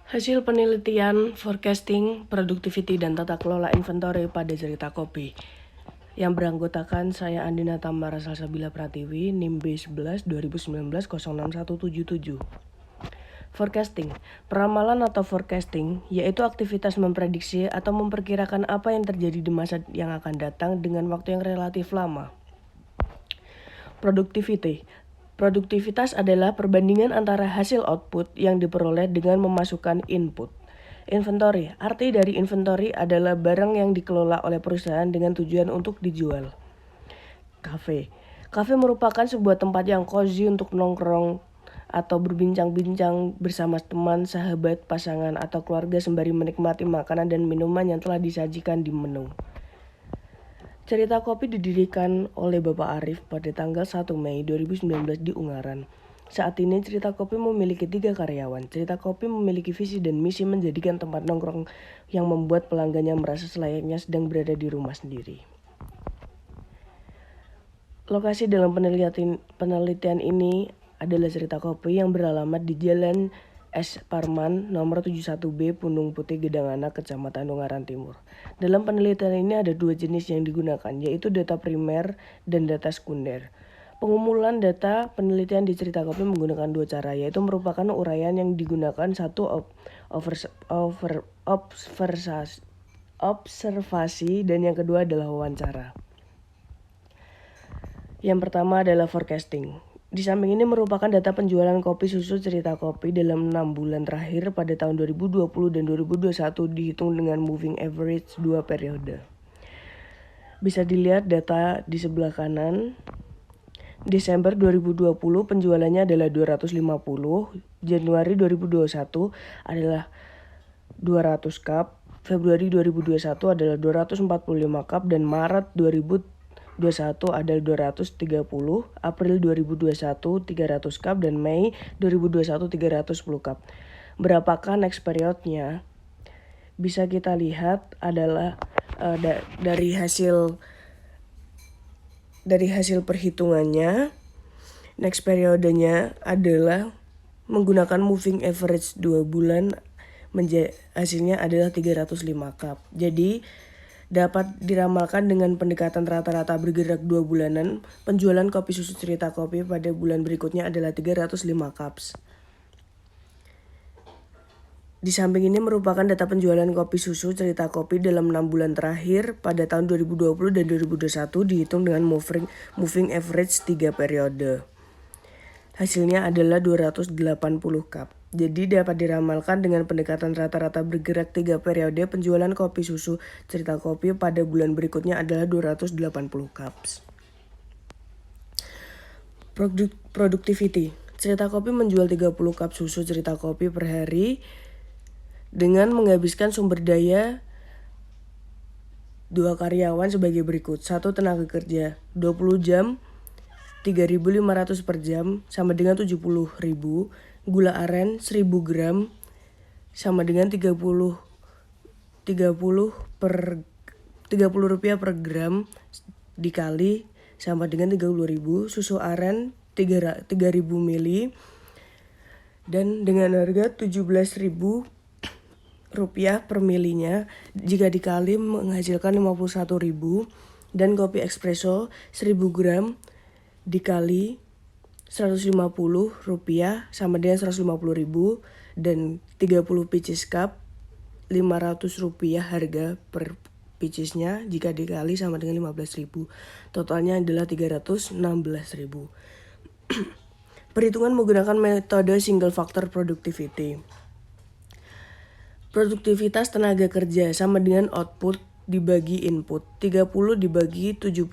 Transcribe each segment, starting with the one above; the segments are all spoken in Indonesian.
Hasil penelitian forecasting, productivity, dan tata kelola inventory pada cerita kopi yang beranggotakan saya Andina Tamara Salsabila Pratiwi, NIM B11 2019 06177. Forecasting, peramalan atau forecasting yaitu aktivitas memprediksi atau memperkirakan apa yang terjadi di masa yang akan datang dengan waktu yang relatif lama. Productivity, produktivitas adalah perbandingan antara hasil output yang diperoleh dengan memasukkan input. Inventory, arti dari inventory adalah barang yang dikelola oleh perusahaan dengan tujuan untuk dijual. Cafe, cafe merupakan sebuah tempat yang cozy untuk nongkrong atau berbincang-bincang bersama teman, sahabat, pasangan, atau keluarga sembari menikmati makanan dan minuman yang telah disajikan di menu. Cerita Kopi didirikan oleh Bapak Arif pada tanggal 1 Mei 2019 di Ungaran. Saat ini Cerita Kopi memiliki 3 karyawan. Cerita Kopi memiliki visi dan misi menjadikan tempat nongkrong yang membuat pelanggannya merasa selayaknya sedang berada di rumah sendiri. Lokasi dalam penelitian ini adalah Cerita Kopi yang beralamat di Jalan S. Parman, nomor 71B, Punung Putih, Gedangana, Kecamatan Ungaran Timur. Dalam penelitian ini ada 2 jenis yang digunakan, yaitu data primer dan data sekunder. Pengumpulan data penelitian di Cerita Kopi menggunakan 2 cara, yaitu merupakan uraian yang digunakan satu observasi dan yang kedua adalah wawancara. Yang pertama adalah forecasting. Di samping ini merupakan data penjualan kopi susu Cerita Kopi dalam 6 bulan terakhir pada tahun 2020 dan 2021 dihitung dengan moving average 2 periode. Bisa dilihat data di sebelah kanan. Desember 2020 penjualannya adalah 250, Januari 2021 adalah 200 cup, Februari 2021 adalah 245 cup, dan Maret 2021 adalah 230, April 2021 300 cup, dan Mei 2021 310 cup. Berapakah next periodnya? Bisa kita lihat adalah dari hasil perhitungannya, next periodenya adalah menggunakan moving average 2 bulan, hasilnya adalah 305 cup. Jadi dapat diramalkan dengan pendekatan rata-rata bergerak 2 bulanan, penjualan kopi susu Cerita Kopi pada bulan berikutnya adalah 305 cups. Di samping ini merupakan data penjualan kopi susu Cerita Kopi dalam 6 bulan terakhir pada tahun 2020 dan 2021 dihitung dengan moving average 3 periode. Hasilnya adalah 280 cup. Jadi dapat diramalkan dengan pendekatan rata-rata bergerak 3 periode, penjualan kopi susu Cerita Kopi pada bulan berikutnya adalah 280 cups. Productivity. Cerita Kopi menjual 30 cup susu Cerita Kopi per hari dengan menghabiskan sumber daya 2 karyawan sebagai berikut. 1 tenaga kerja 20 jam 3.500 per jam sama dengan 70.000. Gula aren 1.000 gram sama dengan 30 rupiah per gram dikali sama dengan 30.000. Susu aren 3.000 ml dan dengan harga 17.000 rupiah per milinya jika dikali menghasilkan 51.000. Dan kopi espresso 1.000 gram dikali 150 rupiah sama dengan 150.000, dan 30 pieces cup 500 rupiah harga per piecesnya jika dikali sama dengan 15.000. Totalnya adalah 316.000. Perhitungan menggunakan metode single factor productivity. Produktivitas tenaga kerja sama dengan output dibagi input. 30 dibagi 70.000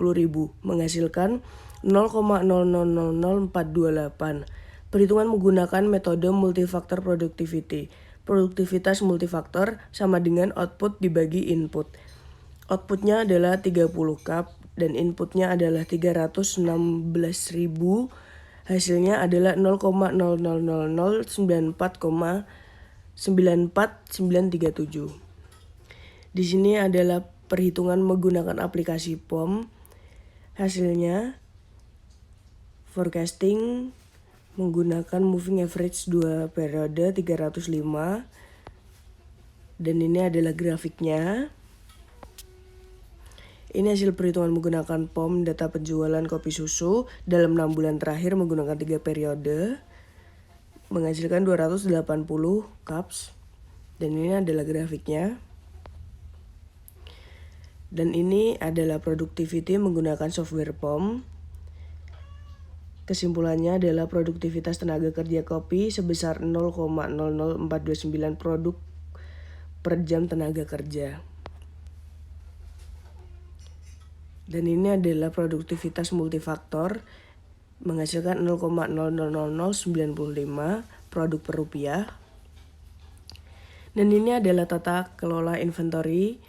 menghasilkan 0,000428. Perhitungan menggunakan metode multifaktor productivity. Produktivitas multifaktor sama dengan output dibagi input. Outputnya adalah 30 cup dan inputnya adalah 316.000. Hasilnya adalah 0,000094,94937. Di sini adalah perhitungan menggunakan aplikasi POM. Hasilnya forecasting menggunakan moving average 2 periode 305, Dan ini adalah grafiknya. Ini hasil perhitungan menggunakan POM data penjualan kopi susu dalam 6 bulan terakhir menggunakan 3 periode. Menghasilkan 280 cups. Dan ini adalah grafiknya. Dan ini adalah productivity menggunakan software POM. Kesimpulannya adalah produktivitas tenaga kerja kopi sebesar 0,00429 produk per jam tenaga kerja. Dan ini adalah produktivitas multifaktor menghasilkan 0,000095 produk per rupiah. Dan ini adalah tata kelola inventory.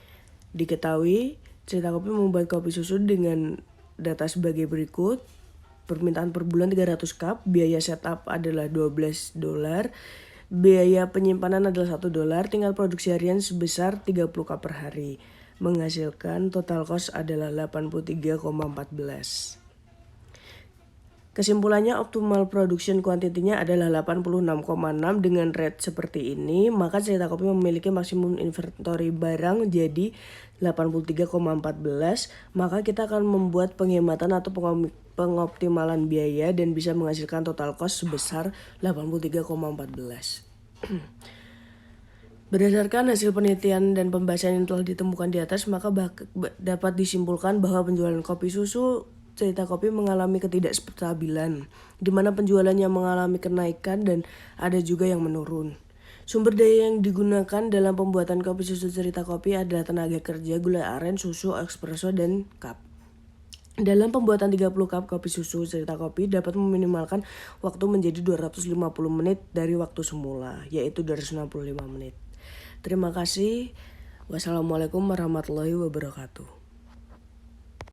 Diketahui Cerita Kopi membuat kopi susu dengan data sebagai berikut. Permintaan per bulan 300 cup, biaya setup adalah $12, biaya penyimpanan adalah $1, tingkat produksi harian sebesar 30 cup per hari. Menghasilkan total cost adalah 83,14. Kesimpulannya optimal production quantity-nya adalah 86,6 dengan rate seperti ini, maka Cerita Kopi memiliki maksimum inventory barang jadi 83,14, maka kita akan membuat penghematan atau pengoptimalan biaya dan bisa menghasilkan total cost sebesar 83,14. Berdasarkan hasil penelitian dan pembahasan yang telah ditemukan di atas, maka dapat disimpulkan bahwa penjualan kopi susu Cerita Kopi mengalami ketidakstabilan, di mana penjualannya mengalami kenaikan dan ada juga yang menurun. Sumber daya yang digunakan dalam pembuatan kopi susu Cerita Kopi adalah tenaga kerja, gula aren, susu, espresso, dan cup. Dalam pembuatan 30 cup kopi susu Cerita Kopi dapat meminimalkan waktu menjadi 250 menit dari waktu semula, yaitu 265 menit. Terima kasih. Wassalamualaikum warahmatullahi wabarakatuh.